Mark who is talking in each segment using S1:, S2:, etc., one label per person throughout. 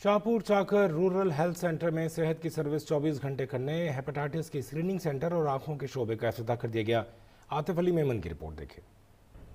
S1: शाहपुर चाकर rural health centre में सेहत की सर्विस 24 घंटे करने, हेपेटाइटिस की स्क्रीनिंग सेंटर और आंखों के शोबे का इफ्तिताह कर दिया गया। आतिफ अली मेमन की रिपोर्ट देखें।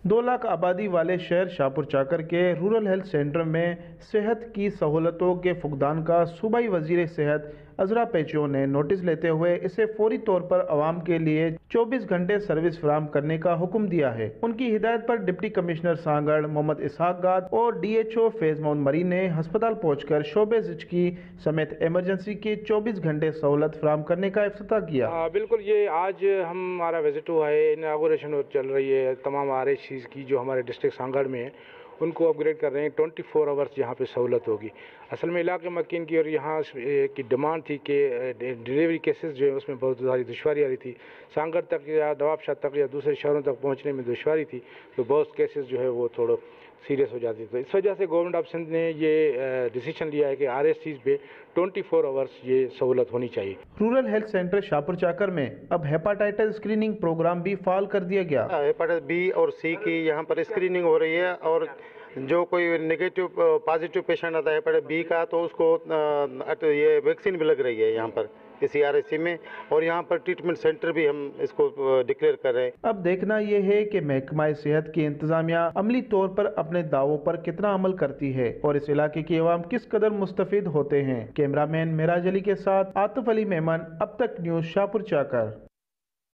S2: 2 लाख आबादी वाले शहर शाहपुर चाकर के रूरल हेल्थ सेंटर में सेहत की सहूलतों के फुकदान का सूबाई वजीर सेहत अजरा पेचो ने नोटिस लेते हुए इसे फौरी तौर पर आवाम के लिए 24 घंटे सर्विस फराहम करने का हुक्म दिया है। उनकी हिदायत पर डिप्टी कमिश्नर सांगड़ मोहम्मद इसहाक गाद और DHO फैज मोहम्मद मरी ने अस्पताल पहुंचकर शोबे जिचकी समेत इमरजेंसी की 24 घंटे सहूलत फराहम करने का इफ्तिताह किया।
S3: बिल्कुल, ये आज हमारा विजिट हुआ है, इनागोरेशन चल रही है तमाम RHCs की जो हमारे डिस्ट्रिक्ट सांगड़ में है, उनको अपग्रेड कर रहे हैं। 24 आवर्स यहाँ पे सहूलत होगी। असल में इलाके मकीन की और यहाँ की डिमांड थी कि डिलीवरी केसेस जो है उसमें बहुत सारी दुश्वारी आ रही थी। सांगड़ तक या नवाबशाह तक या दूसरे शहरों तक पहुँचने में दुश्वारी थी, तो बहुत केसेस जो है वो थोड़ा सीरियस हो जाती। तो इस वजह से गवर्नमेंट ऑफ सिंध ने ये डिसीजन लिया है कि RHCs पे 24 आवर्स ये सहूलत होनी चाहिए।
S2: रूरल हेल्थ सेंटर शाहपुर चाकर में अब हेपेटाइटिस स्क्रीनिंग प्रोग्राम भी फाल कर दिया गया।
S4: हेपेटाइटिस B और C की यहाँ पर स्क्रीनिंग हो रही है और जो कोई नेगेटिव पॉजिटिव पेशेंट आता है हेपेटाइटिस B का, तो उसको ये वैक्सीन भी लग रही है यहाँ पर किसी RHC में, और यहाँ पर ट्रीटमेंट सेंटर भी हम इसको डिक्लेयर कर रहे हैं।
S2: अब देखना यह है कि महकमा सेहत की इंतजामिया अमली तौर पर अपने दावों पर कितना अमल करती है और इस इलाके के अवाम किस कदर मुस्तफिद होते हैं। कैमरामैन मेराज अली के साथ आतिफ अली मेमन, अब तक न्यूज़, शाहपुर चाकर।